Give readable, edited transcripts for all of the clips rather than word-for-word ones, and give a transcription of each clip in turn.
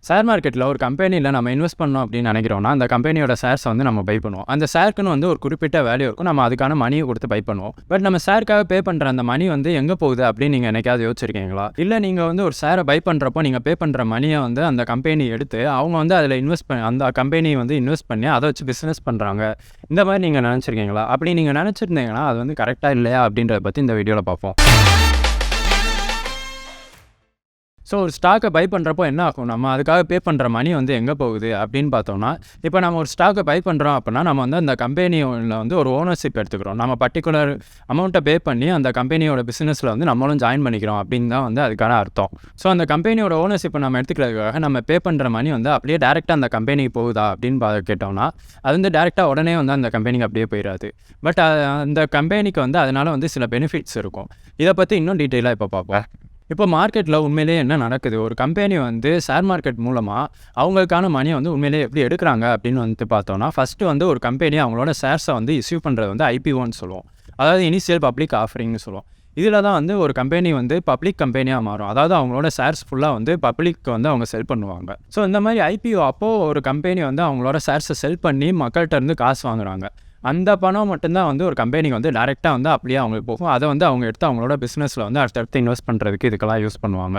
Share மார்க்கெட்டில் ஒரு கம்பெனியில் நம்ம இன்வெஸ்ட் பண்ணோம் அப்படின்னு நினைக்கிறோம்னா அந்த கம்பெனியோட ஷேர்ஸை வந்து நம்ம பை பண்ணுவோம். அந்த ஷேருக்குன்னு வந்து ஒரு குறிப்பிட்ட வேல்யூ இருக்கும். நம்ம அதுக்கான மணியை கொடுத்து பை பண்ணுவோம். பட் நம்ம ஷேருக்காக பே பண்ணுற அந்த மணி வந்து எங்கே போகுது அப்படின்னு நீங்கள் என்னைக்காவது யோசிச்சிருக்கீங்களா? இல்லை நீங்கள் வந்து ஒரு ஷேரை பை பண்ணுறப்போ நீங்கள் பே பண்ணுற மணியை வந்து அந்த கம்பெனி எடுத்து அவங்க வந்து அதில் இன்வெஸ்ட் பண்ணி அந்த கம்பெனி வந்து இன்வெஸ்ட் பண்ணி அதை வச்சு பிஸ்னஸ் பண்ணுறாங்க. இந்த மாதிரி நீங்கள் நினச்சிருக்கீங்களா? அப்படி நீங்கள் நினச்சிருந்தீங்கன்னா அது வந்து கரெக்டாக இல்லையா அப்படின்றத பற்றி இந்த வீடியோவில் பார்ப்போம். ஸோ ஒரு ஸ்டாக்கை பை பண்ணுறப்போ என்ன ஆகும், நம்ம அதுக்காக பே பண்ணுற மணி வந்து எங்கே போகுது அப்படின்னு பார்த்தோம்னா, இப்போ நம்ம ஒரு ஸ்டாக்கை பை பண்ணுறோம் அப்படின்னா நம்ம வந்து அந்த கம்பெனியில் வந்து ஒரு ஓனர்ஷிப் எடுத்துக்கிறோம். நம்ம பர்டிகுலர் அமௌண்ட்டை பே பண்ணி அந்த கம்பெனியோட பிஸ்னஸில் வந்து நம்மளும் ஜாயின் பண்ணிக்கிறோம் அப்படின்னு தான் வந்து அதுக்கான அர்த்தம். ஸோ அந்த கம்பெனியோட ஓனர்ஷிப்பை நம்ம எடுத்துக்கிறதுக்காக நம்ம பே பண்ணுற மணி வந்து அப்படியே டேரெக்டாக அந்த கம்பெனிக்கு போகுதா அப்படின்னு கேட்டோம்னா, அது வந்து டேரெக்டாக உடனே வந்து அந்த கம்பெனிக்கு அப்படியே போயிடாது. பட் அந்த கம்பெனிக்கு வந்து அதனால் வந்து சில பெனிஃபிட்ஸ் இருக்கும். இதை பற்றி இன்னும் டீட்டெயிலாக இப்போ பார்ப்போம். இப்போ மார்க்கெட்டில் உண்மையிலேயே என்ன நடக்குது, ஒரு கம்பெனி வந்து ஷேர் மார்க்கெட் மூலமாக அவங்களுக்கான மணியை வந்து உண்மையிலேயே எப்படி எடுக்கிறாங்க அப்படின்னு வந்து பார்த்தோன்னா, ஃபஸ்ட்டு வந்து ஒரு கம்பெனி அவங்களோட ஷேர்ஸை வந்து இஷ்யூ பண்ணுறது வந்து ஐபிஓன்னு சொல்லுவோம். அதாவது இனிஷியல் பப்ளிக் ஆஃபரிங்னு சொல்லுவோம். இதில் தான் வந்து ஒரு கம்பெனி வந்து பப்ளிக் கம்பெனியாக மாறும். அதாவது அவங்களோட ஷேர்ஸ் ஃபுல்லாக வந்து பப்ளிக் வந்து அவங்க செல் பண்ணுவாங்க. ஸோ இந்த மாதிரி ஐபிஓ அப்போது ஒரு கம்பெனி வந்து அவங்களோட ஷேர்ஸை செல் பண்ணி மக்கள்கிட்ட இருந்து காசு வாங்குறாங்க. அந்த பணம் மட்டும்தான் வந்து ஒரு கம்பெனிக்கு வந்து டேரெக்டாக வந்து அப்படியே அவங்களுக்கு போகும். அதை வந்து அவங்க எடுத்து அவங்களோட பிஸ்னஸில் வந்து அடுத்தடுத்து இன்வெஸ்ட் பண்ணுறதுக்கு இதுக்கெல்லாம் யூஸ் பண்ணுவாங்க.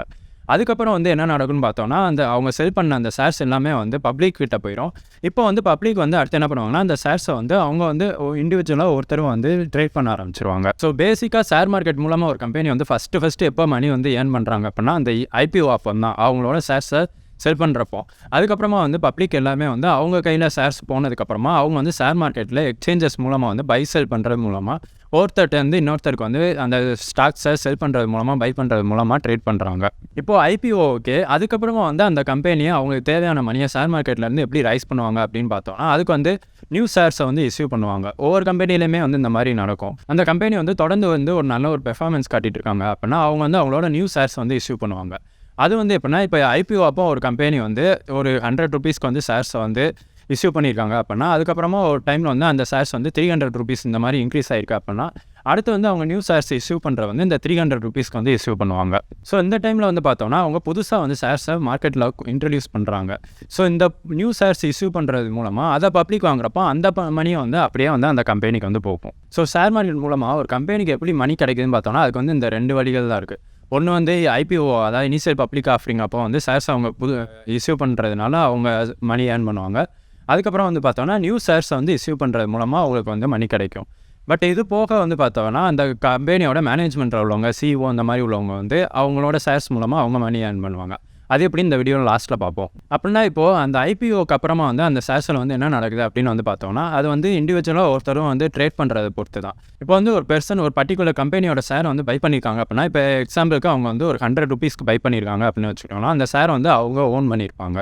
அதுக்கப்புறம் வந்து என்ன நடக்கும்னு பார்த்தோன்னா, அந்த அவங்க செல் பண்ண அந்த ஷேர்ஸ் எல்லாமே வந்து பப்ளிக் கிட்ட போயிடும். இப்போ வந்து பப்ளிக் வந்து அடுத்து என்ன பண்ணுவாங்கன்னா, அந்த ஷேர்ஸை வந்து அவங்க வந்து இண்டிவிஜுவலாக ஒருத்தரும் வந்து ட்ரேட் பண்ண ஆரம்பிச்சிருவாங்க. ஸோ பேசிக்காக ஷேர் மார்க்கெட் மூலமாக ஒரு கம்பெனி வந்து ஃபஸ்ட்டு எப்போ மணி வந்து ஏர்ன் பண்ணுறாங்க அப்படின்னா, அந்த ஐபிஓ அப்போ தான் அவங்களோட ஷேர்ஸை செல் பண்ணுறப்போ. அதுக்கப்புறமா வந்து பப்ளிக் எல்லாமே வந்து அவங்க கையில் ஷேர்ஸ் போனதுக்கப்புறமா அவங்க வந்து ஷேர் மார்க்கெட்டில் எக்ஸ்சேஞ்சஸ் மூலமாக வந்து பை செல் பண்ணுறது மூலமாக ஒருத்தர்கிட்ட வந்து இன்னொருத்தருக்கு வந்து அந்த ஸ்டாக்ஸை செல் பண்ணுறது மூலமாக பை பண்ணுறது மூலமாக ட்ரேட் பண்ணுறாங்க. இப்போது ஐபிஓ ஓகே. அதுக்கப்புறமா வந்து அந்த கம்பெனியை அவங்களுக்கு தேவையான மணியை ஷேர் மார்க்கெட்லேருந்து எப்படி ரைஸ் பண்ணுவாங்க அப்படின்னு பார்த்தோம்னா, அதுக்கு வந்து நியூ ஷேர்ஸை வந்து இஷ்யூ பண்ணுவாங்க. ஒவ்வொரு கம்பெனிலையுமே வந்து இந்த மாதிரி நடக்கும். அந்த கம்பெனி வந்து தொடர்ந்து வந்து ஒரு நல்ல ஒரு பெர்ஃபார்மன்ஸ் காட்டிகிட்டு இருக்காங்க அப்படின்னா அவங்க வந்து அவங்களோட நியூ ஷேர்ஸ் வந்து இஷ்யூ பண்ணுவாங்க. அது வந்து எப்படின்னா, இப்போ ஐபிஓ அப்போ ஒரு கம்பெனி வந்து ஒரு ₹100 வந்து ஷேர்ஸை வந்து இஷ்யூ பண்ணியிருக்காங்க அப்படின்னா, அதுக்கப்புறமா ஒரு டைமில் வந்து அந்த ஷேர்ஸ் வந்து ₹300 இந்த மாதிரி இன்க்ரீஸ் ஆகிருக்கு அப்படின்னா, அடுத்து வந்து அவங்க நியூ ஷேர்ஸ் இஷ்யூ பண்ணுற வந்து இந்த ₹300 வந்து இஷ்யூ பண்ணுவாங்க. ஸோ இந்த டைமில் வந்து பார்த்தோம்னா அவங்க புதுசாக வந்து ஷேர்ஸை மார்க்கெட்டில் இன்ட்ரடியூஸ் பண்ணுறாங்க. ஸோ இந்த நியூ ஷேர்ஸ் இஷ்யூ பண்ணுறது மூலமாக அதை பப்ளிக் வாங்குறப்போ அந்த மணியை வந்து அப்படியே வந்து அந்த கம்பெனிக்கு வந்து போகும். ஸோ ஷேர் மார்க்கெட் மூலமாக ஒரு கம்பெனிக்கு எப்படி மணி கிடைக்குதுன்னு பார்த்தோம்னா, அதுக்கு வந்து இந்த 2 வழிகள் தான் இருக்குது. ஒன்று வந்து ஐபிஓ, அதாவது இனிஷியல் பப்ளிக் ஆஃபரிங் அப்போ வந்து ஷேர்ஸ் அவங்க இஷ்யூ பண்ணுறதுனால அவங்க மணி ஏர்ன் பண்ணுவாங்க. அதுக்கப்புறம் வந்து பார்த்தோன்னா நியூ ஷேர்ஸை வந்து இஷ்யூ பண்ணுறது மூலமாக அவங்களுக்கு வந்து மணி கிடைக்கும். பட் இது போக வந்து பார்த்தோன்னா அந்த கம்பெனியோட மேனேஜ்மெண்ட்டில் உள்ளவங்க, சிஇஓ அந்த மாதிரி உள்ளவங்க வந்து அவங்களோட ஷேர்ஸ் மூலமாக அவங்க மணி ஏர்ன் பண்ணுவாங்க. அது எப்படி இந்த வீடியோவில் லாஸ்ட்டில் பார்ப்போம். அப்படின்னா இப்போது அந்த ஐபிஓக்கு அப்புறமா வந்து அந்த ஷேர்ஸில் வந்து என்ன நடக்குது அப்படின்னு வந்து பார்த்தோம்னா, அது வந்து இண்டிவிஜுவலாக ஒருத்தரும் வந்து ட்ரேட் பண்ணுறதை பொறுத்து தான். இப்போ வந்து ஒரு பெர்சன் ஒரு பர்டிகுலர் கம்பெனியோட ஷேர் வந்து பை பண்ணியிருக்காங்க அப்படின்னா, இப்போ எக்ஸாம்பிளுக்கு அவங்க வந்து ஒரு ₹100 பை பண்ணியிருக்காங்க அப்படின்னு வச்சுக்கோங்களா, அந்த ஷேர் வந்து அவங்க ஓன் பண்ணியிருப்பாங்க.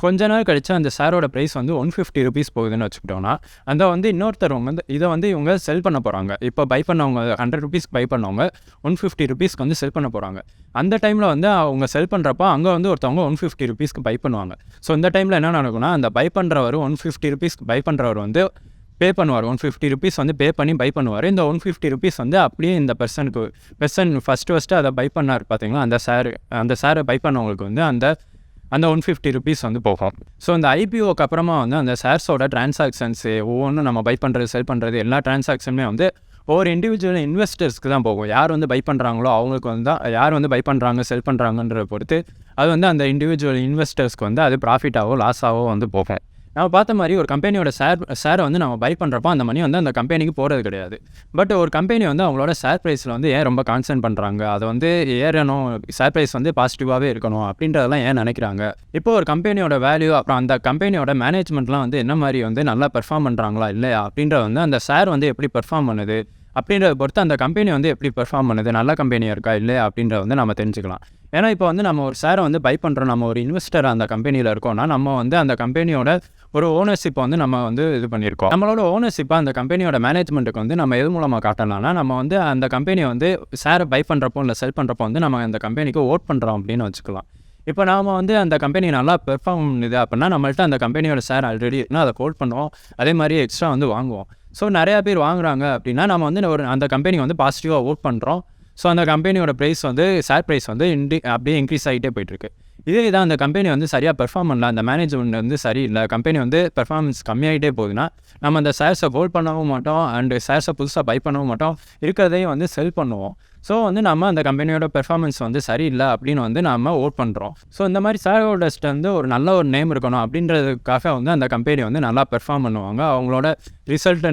கொஞ்ச நாள் கழிச்சு அந்த ஷேரோட ப்ரைஸ் வந்து ₹150 போகுதுன்னு வச்சுக்கிட்டோம்னா, அந்த வந்து இன்னொருத்தவங்க வந்து இதை வந்து இவங்க செல் பண்ண போகிறாங்க. இப்போ பை பண்ணவங்க ₹100 பை பண்ணவங்க ₹150 வந்து செல் பண்ண போகிறாங்க. அந்த டைமில் வந்து அவங்க செல் பண்ணுறப்போ அங்கே வந்து ஒருத்தவங்க ₹150 பை பண்ணுவாங்க. ஸோ இந்த டைமில் என்ன நடக்கும்னா, அந்த பை பண்ணுறவர் ₹150 பை பண்ணுறவர் வந்து பே பண்ணுவார். ₹150 வந்து பே பண்ணி பை பண்ணுவார். இந்த ₹150 வந்து அப்படியே இந்த பெர்சன் ஃபஸ்ட்டு அதை பை பண்ணார் பார்த்தீங்களா, அந்த ஷேரை பை பண்ணவங்களுக்கு வந்து அந்த ₹150 வந்து போகும். ஸோ இந்த ஐபிஓக்கு அப்புறமா வந்து அந்த ஷேர்ஸோட டிரான்சாக்ஷன்ஸு ஒவ்வொன்றும் நம்ம பை பண்ணுறது, செல் பண்ணுறது எல்லா டிரான்சாக்ஷனுமே வந்து ஒவ்வொரு இண்டிவிஜுவல் இன்வெஸ்டர்ஸ்க்கு தான் போகும். யார் வந்து பை பண்ணுறாங்களோ அவங்களுக்கு வந்து தான், யார் வந்து பை பண்ணுறாங்க, செல் பண்ணுறாங்கன்றத பொறுத்து அது வந்து அந்த இண்டிவிஜுவல் இன்வெஸ்டர்ஸ்க்கு வந்து அது ப்ராஃபிட்டாவோ லாஸாவோ வந்து போகும். நம்ம பார்த்த மாதிரி ஒரு கம்பெனியோட ஷேரை வந்து நம்ம பை பண்ணுறப்போ அந்த மணி வந்து அந்த கம்பெனிக்கு போகிறது கிடையாது. பட் ஒரு கம்பெனி வந்து அவங்களோட ஷேர் ப்ரைஸில் வந்து ஏன் ரொம்ப கான்சன்ட் பண்ணுறாங்க, அதை வந்து ஏறணும், ஷேர் ப்ரைஸ் வந்து பாசிட்டிவாகவே இருக்கணும் அப்படின்றதெல்லாம் ஏன் நினைக்கிறாங்க. இப்போ ஒரு கம்பெனியோட வேல்யூ, அப்புறம் அந்த கம்பெனியோட மேனேஜ்மெண்ட்லாம் வந்து என்ன மாதிரி வந்து நல்லா பெர்ஃபார்ம் பண்ணுறாங்களா இல்லையா அப்படின்றத வந்து அந்த ஷேர் வந்து எப்படி பெர்ஃபார்ம் பண்ணுது அப்படின்றத பொறுத்து அந்த கம்பெனி வந்து எப்படி பெர்ஃபார்ம் பண்ணுது, நல்ல கம்பெனியாக இருக்கா இல்லையா அப்படின்றத வந்து நம்ம தெரிஞ்சுக்கலாம். ஏன்னா இப்போ வந்து நம்ம ஒரு ஷேரை வந்து பை பண்ணுறோம், நம்ம ஒரு இன்வெஸ்டர் அந்த கம்பெனியில் இருக்கோம்னா நம்ம வந்து அந்த கம்பெனியோட ஒரு ஓனர்ஷிப்பை வந்து நம்ம வந்து இது பண்ணியிருக்கோம். நம்மளோட ஓனர்ஷிப்பை அந்த கம்பெனியோட மேனேஜ்மெண்ட்டுக்கு வந்து நம்ம எது மூலமாக காட்டலாம்னா, நம்ம வந்து அந்த கம்பெனியை வந்து ஷேரை பை பண்ணுறப்போ இல்லை செல் பண்ணுறப்போ வந்து நம்ம அந்த கம்பெனிக்கு ஓட் பண்ணுறோம் அப்படின்னு வச்சுக்கலாம். இப்போ நாம் வந்து அந்த கம்பெனி நல்லா பெர்ஃபார்ம் பண்ணுது அப்படின்னா நம்மள்ட்ட அந்த கம்பெனியோட ஷேர் ஆல்ரெடி இருக்குன்னா அதை ஹோல்ட் பண்ணுவோம், அதே மாதிரி எக்ஸ்ட்ரா வந்து வாங்குவோம். ஸோ நிறையா பேர் வாங்குறாங்க அப்படின்னா நம்ம வந்து அந்த கம்பெனி வந்து பாசிட்டிவாக ஓட் பண்ணுறோம். ஸோ அந்த கம்பெனியோட ப்ரைஸ் வந்து ஷேர் ப்ரைஸ் வந்து அப்படியே இன்க்ரீஸ் ஆகிட்டே போயிட்டுருக்கு. இதே தான் அந்த கம்பெனி வந்து சரியாக பெர்ஃபார்ம் பண்ணல, அந்த மேனேஜ்மெண்ட் வந்து சரியில்லை, கம்பெனி வந்து பெர்ஃபார்மன்ஸ் கம்மியாகிட்டே போகுதுன்னா நம்ம அந்த ஷேர்ஸை ஹோல்ட் பண்ணவும் மாட்டோம் அண்டு ஷேர்ஸை புதுசாக பை பண்ணவும் மாட்டோம், இருக்கிறதையும் வந்து செல் பண்ணுவோம். ஸோ வந்து நம்ம அந்த கம்பெனியோட பெர்ஃபார்மன்ஸ் வந்து சரியில்லை அப்படின்னு வந்து நம்ம ஓட் பண்ணுறோம். ஸோ இந்த மாதிரி ஷேர் ஹோல்டர்ஸ்ட்டு வந்து ஒரு நல்ல ஒரு நேம் இருக்கணும் அப்படின்றதுக்காக வந்து அந்த கம்பெனி வந்து நல்லா பெர்ஃபார்ம் பண்ணுவாங்க. அவங்களோட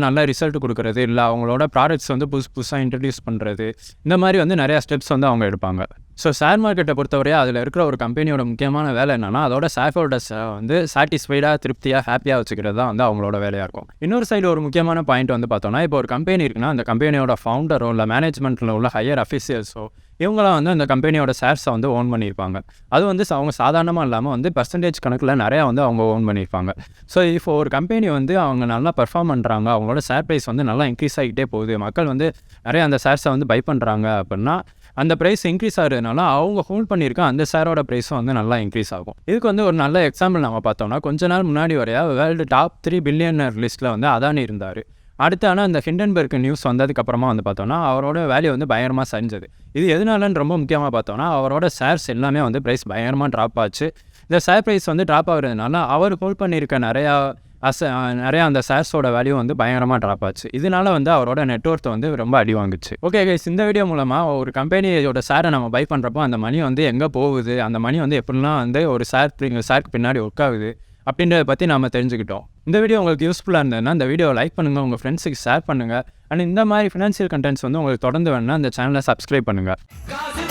நல்ல ரிசல்ட் கொடுக்குறது, இல்லை அவங்களோட ப்ராடக்ட்ஸ் வந்து புதுசாக இன்ட்ரடியூஸ் பண்ணுறது, இந்த மாதிரி வந்து நிறையா ஸ்டெப்ஸ் வந்து அவங்க எடுப்பாங்க. ஸோ ஷேர் மார்க்கெட்டை பொறுத்தவரையா அதில் இருக்கிற ஒரு கம்பெனியோட முக்கியமான வேலை என்னென்னா அதோட ஷேர் ஹோல்டர்ஸை வந்து சாட்டிஸ்ஃபைடாக, திருப்தியாக, ஹாப்பியாக வச்சுக்கிறது தான் வந்து அவங்களோட வேலையாக இருக்கும். இன்னொரு சைடு ஒரு முக்கியமான பாயிண்ட் வந்து பார்த்தோம்னா, இப்போ ஒரு கம்பெனி இருக்குன்னா அந்த கம்பெனியோட ஃபவுண்டரோ இல்லை மேனேஜ்மெண்ட்டில் உள்ள ஹையர் அஃபிஷியல்ஸோ இவங்களாம் வந்து அந்த கம்பெனியோட ஷேர்ஸை வந்து ஓன் பண்ணியிருப்பாங்க. அது வந்து அவங்க சாதாரணமாக இல்லாமல் வந்து பர்சன்டேஜ் கணக்கில் நிறையா வந்து அவங்க ஓன் பண்ணியிருப்பாங்க. ஸோ இப்போ ஒரு கம்பெனி வந்து அவங்க நல்லா பெர்ஃபார்ம் பண்ணுறாங்க, அவங்களோட ஷேர் ப்ரைஸ் வந்து நல்லா இன்க்ரீஸ் ஆகிட்டே போகுது, மக்கள் வந்து நிறையா அந்த ஷேர்ஸை வந்து பை பண்ணுறாங்க அப்படின்னா அந்த ப்ரைஸ் இன்க்ரீஸ் ஆகிறதுனால அவங்க ஹோல்ட் பண்ணியிருக்க அந்த ஷேரோட ப்ரைஸும் வந்து நல்லா இன்க்ரீஸ் ஆகும். இதுக்கு வந்து ஒரு நல்ல எக்ஸாம்பிள் நம்ம பார்த்தோம்னா, கொஞ்ச நாள் முன்னாடி வரையா வேர்ல்டு டாப் 3 பில்லியனர் லிஸ்ட்டில் வந்து அதானி இருந்தார். அடுத்து ஆனால் அந்த ஹிண்டன்பர்க் நியூஸ் வந்ததுக்கப்புறமா வந்து பார்த்தோம்னா அவரோட வேல்யூ வந்து பயங்கரமாக சரிஞ்சது. இது எதனாலன்னு ரொம்ப முக்கியமாக பார்த்தோம்னா அவரோட ஷேர்ஸ் எல்லாமே வந்து ப்ரைஸ் பயங்கரமாக ட்ராப் ஆச்சு. இந்த ஷேர் ப்ரைஸ் வந்து ட்ராப் ஆகுறதுனால அவர் ஹோல்ட் பண்ணியிருக்க நிறையா அந்த ஷேர்ஸோட வேல்யூ வந்து பயங்கரமாக ட்ராப் ஆச்சு. இதனால வந்து அவரோட நெட்வொர்த் வந்து ரொம்ப அடி வாங்குச்சு. ஓகே கைஸ், இந்த வீடியோ மூலமாக ஒரு கம்பெனியோட ஷேரை நம்ம பை பண்ணுறப்போ அந்த மணி வந்து எங்கே போகுது, அந்த மணி வந்து எப்படிலாம் வந்து ஒரு ஷேருக்கு பின்னாடி ஒர்க் ஆகுது அப்படின்றத பற்றி நம்ம தெரிஞ்சுக்கிட்டோம். இந்த வீடியோ உங்களுக்கு யூஸ்ஃபுல்லாக இருந்ததுன்னா இந்த வீடியோ லைக் பண்ணுங்கள், உங்கள் ஃப்ரெண்ட்ஸுக்கு ஷேர் பண்ணுங்கள். அண்ட் இந்த மாதிரி ஃபினான்ஷியல் கண்டென்ட்ஸ் வந்து உங்களுக்கு தொடர்ந்து வேணும்னா அந்த சேனலை சப்ஸ்கிரைப் பண்ணுங்கள்.